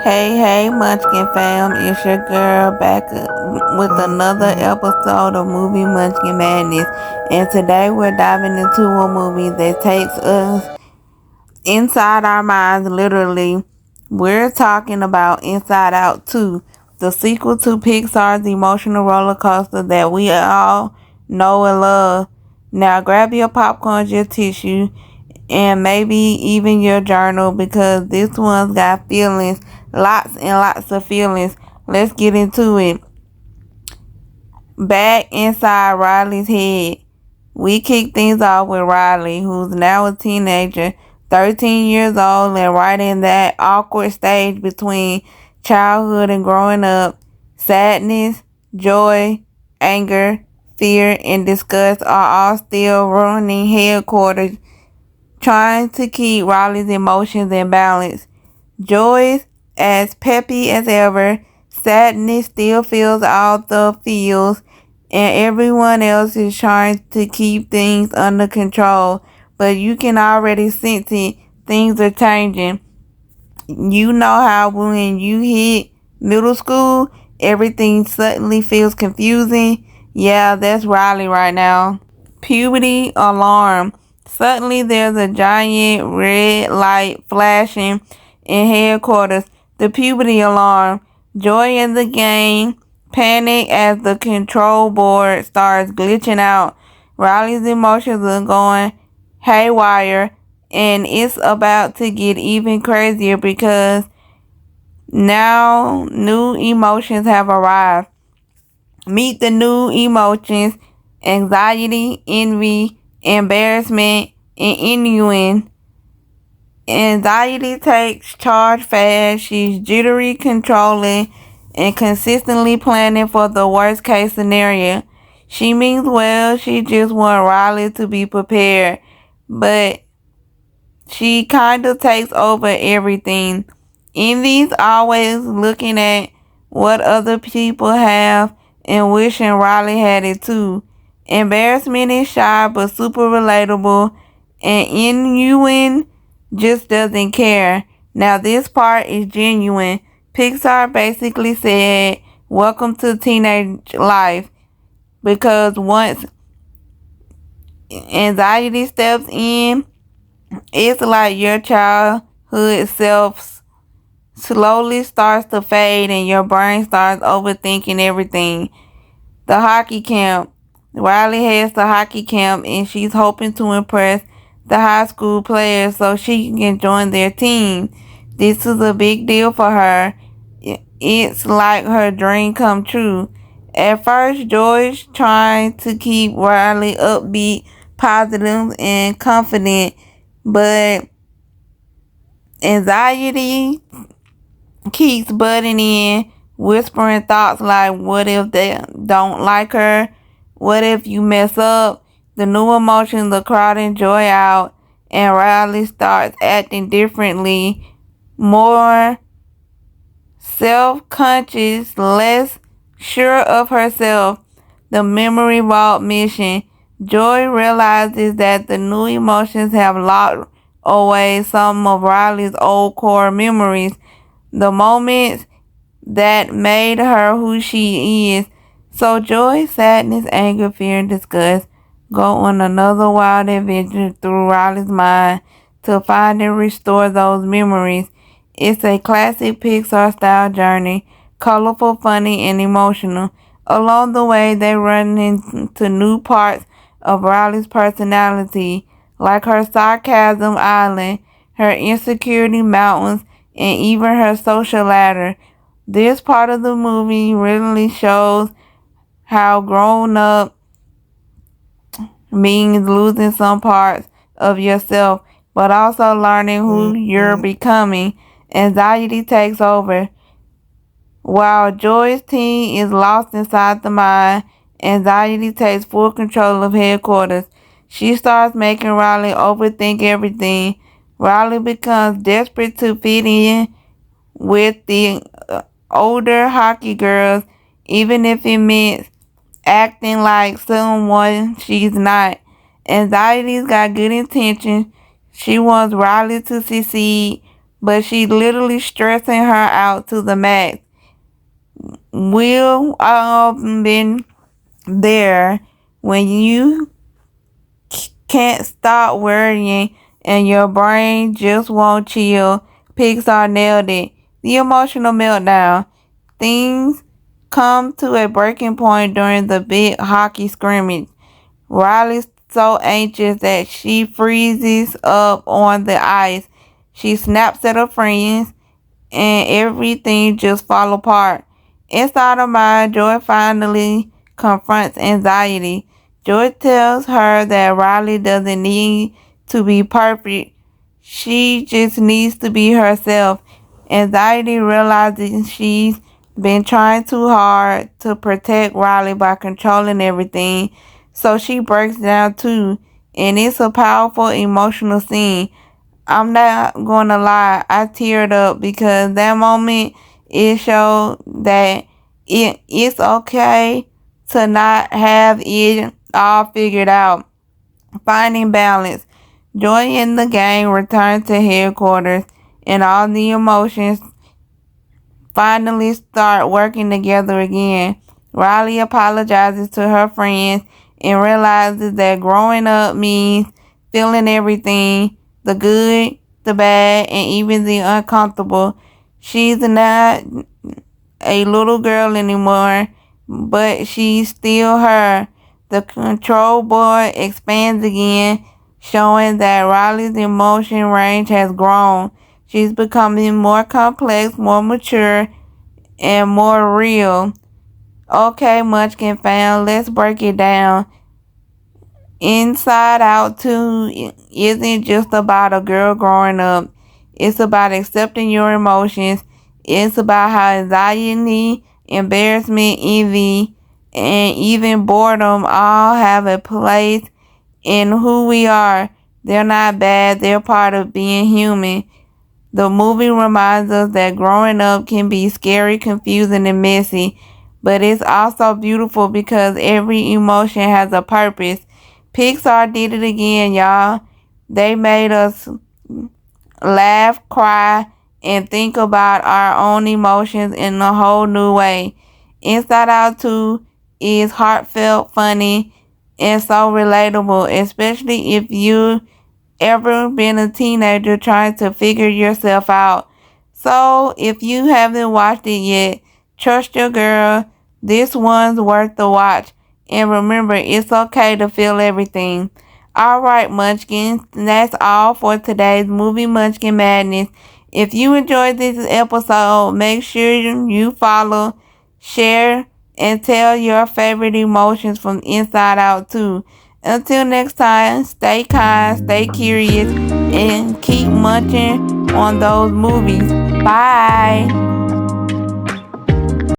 Hey, Munchkin fam, it's your girl back with another episode of Movie Munchkin Madness. And today we're diving into a movie that takes us inside our minds, literally. We're talking about Inside Out 2, the sequel to Pixar's emotional roller coaster that we all know and love. Now grab your popcorn, your tissue, and maybe even your journal because this one's got feelings, lots and lots of feelings. Let's get into it. Back inside Riley's head, we kick things off with Riley, who's now a teenager, 13 years old, and right in that awkward stage between childhood and growing up. Sadness, joy, anger, fear, and disgust are all still running headquarters, trying to keep Riley's emotions in balance. Joy as peppy as ever, sadness still feels all the feels, and everyone else is trying to keep things under control. But you can already sense it. Things are changing. You know how when you hit middle school, everything suddenly feels confusing? Yeah, that's Riley right now. Puberty alarm. Suddenly there's a giant red light flashing in headquarters. The puberty alarm. Joy in the game. Panic as the control board starts glitching out. Riley's emotions are going haywire, and it's about to get even crazier because now new emotions have arrived. Meet the new emotions: anxiety, envy, embarrassment, and ennui. Anxiety takes charge fast. She's jittery, controlling, and consistently planning for the worst case scenario. She means well, she just wants Riley to be prepared. But she kind of takes over everything. Envy's always looking at what other people have and wishing Riley had it too. Embarrassment is shy but super relatable, and Ennui just doesn't care. Now this part is genuine. Pixar basically said, "Welcome to teenage life," because once anxiety steps in, it's like your childhood self slowly starts to fade and your brain starts overthinking everything. The hockey camp. Riley heads to hockey camp and she's hoping to impress the high school players so she can join their team. This is a big deal for her. It's like her dream come true. At first, Joy's trying to keep Riley upbeat, positive, and confident, but anxiety keeps butting in, whispering thoughts like, what if they don't like her? What if you mess up? The new emotions are crowding Joy out, and Riley starts acting differently, more self-conscious, less sure of herself. The memory vault mission. Joy realizes that the new emotions have locked away some of Riley's old core memories, the moments that made her who she is. So joy, sadness, anger, fear, and disgust go on another wild adventure through Riley's mind to find and restore those memories. It's a classic Pixar style journey, colorful, funny, and emotional. Along the way, they run into new parts of Riley's personality, like her sarcasm island, her insecurity mountains, and even her social ladder. This part of the movie really shows how grown up means losing some parts of yourself, but also learning who you're becoming. Anxiety takes over. While Joy's team is lost inside the mind, anxiety takes full control of headquarters. She starts making Riley overthink everything. Riley becomes desperate to fit in with the older hockey girls, even if it meant acting like someone she's not. Anxiety's got good intentions. She wants Riley to succeed, but she's literally stressing her out to the max. We've all been there when you can't stop worrying and your brain just won't chill. Pixar nailed it. The emotional meltdown. Things come to a breaking point during the big hockey scrimmage. Riley's so anxious that she freezes up on the ice. She snaps at her friends and everything just fall apart. Inside her mind, Joy finally confronts anxiety. Joy tells her that Riley doesn't need to be perfect. She just needs to be herself. Anxiety realizes she's been trying too hard to protect Riley by controlling everything, so she breaks down too. And it's a powerful emotional scene. I'm not gonna lie, I teared up because that moment it showed that it's okay to not have it all figured out. Finding balance. Joy in the gang returned to headquarters and all the emotions finally start working together again. Riley apologizes to her friends and realizes that growing up means feeling everything, the good, the bad, and even the uncomfortable. She's not a little girl anymore, but she's still her. The control board expands again, showing that Riley's emotion range has grown. She's becoming more complex, more mature, and more real. Okay, Munchkin fam, let's break it down. Inside Out 2 isn't just about a girl growing up. It's about accepting your emotions. It's about how anxiety, embarrassment, envy, and even boredom all have a place in who we are. They're not bad, they're part of being human. The movie reminds us that growing up can be scary, confusing, and messy, but it's also beautiful because every emotion has a purpose. Pixar did it again, y'all. They made us laugh, cry, and think about our own emotions in a whole new way. Inside Out 2 is heartfelt, funny, and so relatable, especially if you ever been a teenager trying to figure yourself out. So, if you haven't watched it yet, trust your girl. This one's worth the watch. And remember, it's okay to feel everything. Alright, Munchkins, that's all for today's Movie Munchkin Madness. If you enjoyed this episode, make sure you follow, share, and tell your favorite emotions from Inside Out too. Until next time, stay kind, stay curious, and keep munching on those movies. Bye.